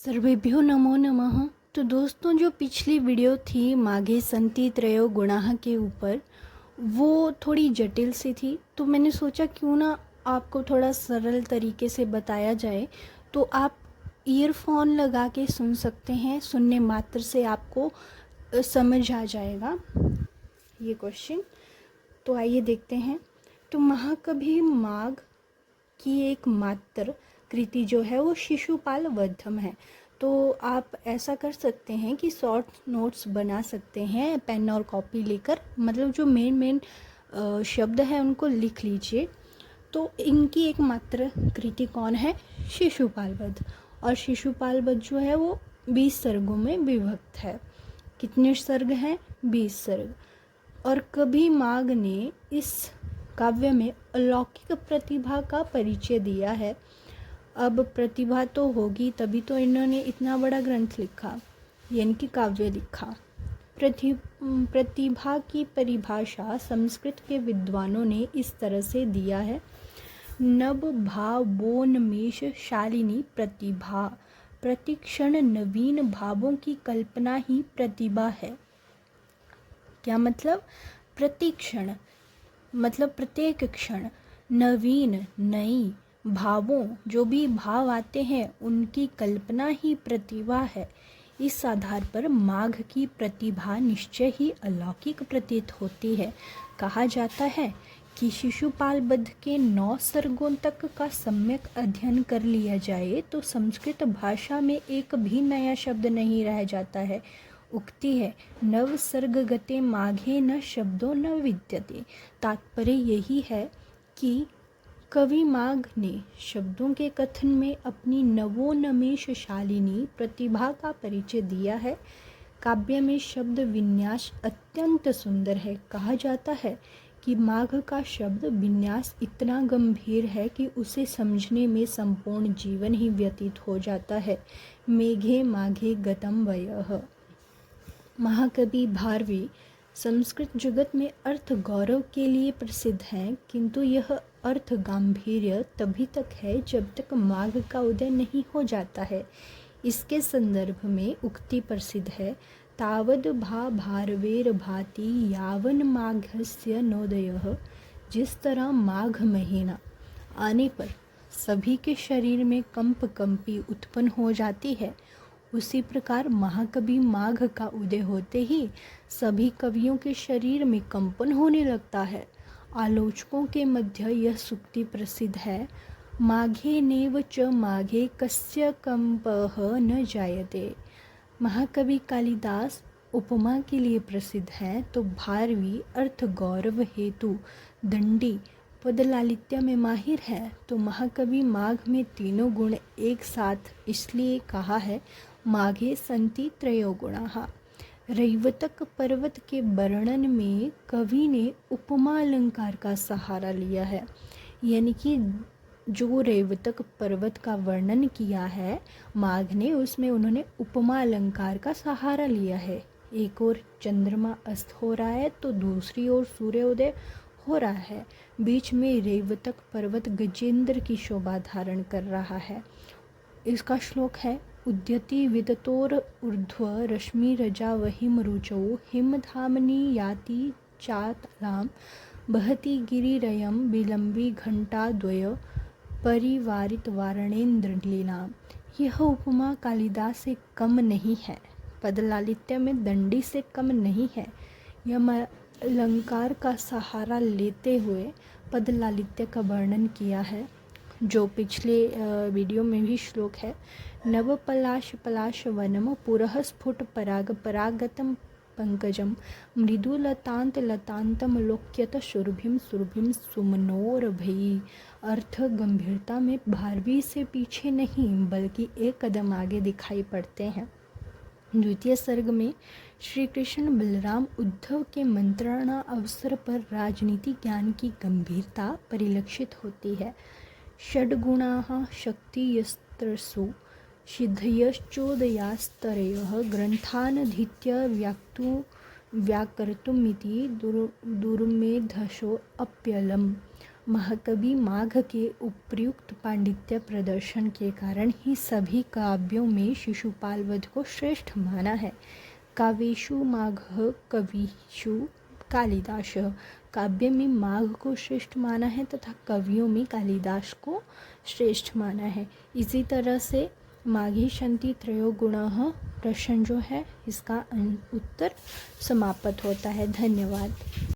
सर्वेभ्यो नमो नमः। तो दोस्तों, जो पिछली वीडियो थी माघे संति त्रयो गुणाः के ऊपर, वो थोड़ी जटिल सी थी, तो मैंने सोचा क्यों ना आपको थोड़ा सरल तरीके से बताया जाए। तो आप ईयरफोन लगा के सुन सकते हैं, सुनने मात्र से आपको समझ आ जाएगा ये क्वेश्चन। तो आइए देखते हैं। तो महाकवि माघ की एक मात्र कृति जो है वो शिशुपाल वधम है। तो आप ऐसा कर सकते हैं कि शॉर्ट नोट्स बना सकते हैं पेन और कॉपी लेकर, मतलब जो मेन शब्द है उनको लिख लीजिए। तो इनकी एक मात्र कृति कौन है? शिशुपाल वध। और शिशुपाल वध जो है वो 20 सर्गों में विभक्त है। कितने सर्ग हैं? 20 सर्ग। और कवि माघ ने इस काव्य में अलौकिक प्रतिभा का परिचय दिया है। अब प्रतिभा तो होगी तभी तो इन्होंने इतना बड़ा ग्रंथ लिखा, यानी कि काव्य लिखा। प्रतिभा की परिभाषा संस्कृत के विद्वानों ने इस तरह से दिया है: नव भावोन्मेष शालिनी प्रतिभा, प्रतिक्षण नवीन भावों की कल्पना ही प्रतिभा है। क्या मतलब? प्रतिक्षण मतलब प्रत्येक क्षण, नवीन नई भावों, जो भी भाव आते हैं उनकी कल्पना ही प्रतिभा है। इस आधार पर माघ की प्रतिभा निश्चय ही अलौकिक प्रतीत होती है। कहा जाता है कि शिशुपाल वध के 9 सर्गों तक का सम्यक अध्ययन कर लिया जाए तो संस्कृत भाषा में एक भी नया शब्द नहीं रह जाता है। उक्ति है, नव सर्ग गते माघे न शब्दों न विद्यते। तात्पर्य यही है कि कवि माघ ने शब्दों के कथन में अपनी नवोन्मेष शालिनी प्रतिभा का परिचय दिया है। काव्य में शब्द विन्यास अत्यंत सुंदर है। कहा जाता है कि माघ का शब्द विन्यास इतना गंभीर है कि उसे समझने में संपूर्ण जीवन ही व्यतीत हो जाता है। मेघे माघे गतम वयः। महाकवि भारवी संस्कृत जगत में अर्थ गौरव के लिए प्रसिद्ध हैं, किंतु यह अर्थ गांधीर्य तभी तक है जब तक माघ का उदय नहीं हो जाता है। इसके संदर्भ में उक्ति प्रसिद्ध है, तावद भा भारवेर भाति यावन माघस्य नोदयः। जिस तरह माघ महीना आने पर सभी के शरीर में कंपी उत्पन्न हो जाती है, उसी प्रकार महाकवि माघ का उदय होते ही सभी कवियों के शरीर में कंपन होने लगता है। आलोचकों के मध्य यह सूक्ति प्रसिद्ध है, माघे नेव च माघे कस्य कंपः न जायते। महाकवि कालिदास उपमा के लिए प्रसिद्ध है, तो भारवी अर्थ गौरव हेतु दंडी पदलालित्य में माहिर है। तो महाकवि माघ में तीनों गुण एक साथ इसलिए कहा है, माघे संति त्रयो गुणाः। रैवतक पर्वत के वर्णन में कवि ने उपमा अलंकार का सहारा लिया है, यानी कि जो रैवतक पर्वत का वर्णन किया है माघ ने, उसमें उन्होंने उपमा अलंकार का सहारा लिया है। एक ओर चंद्रमा अस्त हो रहा है तो दूसरी ओर सूर्योदय हो रहा है। बीच में रैवतक पर्वत गजेंद्र की शोभा धारण कर रहा है। इसका श्लोक है, उद्यति विदतोर ऊर्ध्व रश्मि रजा वहिम रुचौ हिमधामनि याति चातलाम बहति गिरिरयं विलंबी घंटाद्वय परिवारित वारणेन्द्रलीलाम। यह उपमा कालिदास से कम नहीं है, पदलालित्य में दंडी से कम नहीं है। यह अलंकार का सहारा लेते हुए पदलालित्य का वर्णन किया है, जो पिछले वीडियो में भी श्लोक है। नव पलाश पलाश वनम पुरः स्फुट पराग परागतम पंकजम मृदुलतांत लतांतम लोक्यत सुरभिम सुरभिम सुमनोर भई। अर्थ गंभीरता में भारवी से पीछे नहीं बल्कि एक कदम आगे दिखाई पड़ते हैं। द्वितीय सर्ग में श्री कृष्ण बलराम उद्धव के मंत्रणा अवसर पर राजनीति ज्ञान की गंभीरता परिलक्षित होती है। षड्गुणाः शक्तियस्त्रसु सिद्धयश्चोदयास्तरयः ग्रंथानधीत्य व्याकर्तुमिति दुर्मेधसो अप्यलम्। महाकवि माघ के उपर्युक्त पांडित्य प्रदर्शन के कारण ही सभी काव्यों में शिशुपाल वध को श्रेष्ठ माना है। काव्येषु माघः कविषु कालिदासः। काव्य में माघ को श्रेष्ठ माना है तथा कवियों में कालिदास को श्रेष्ठ माना है। इसी तरह से माघे सन्ति त्रयो गुणाः प्रश्न जो है इसका उत्तर समाप्त होता है। धन्यवाद।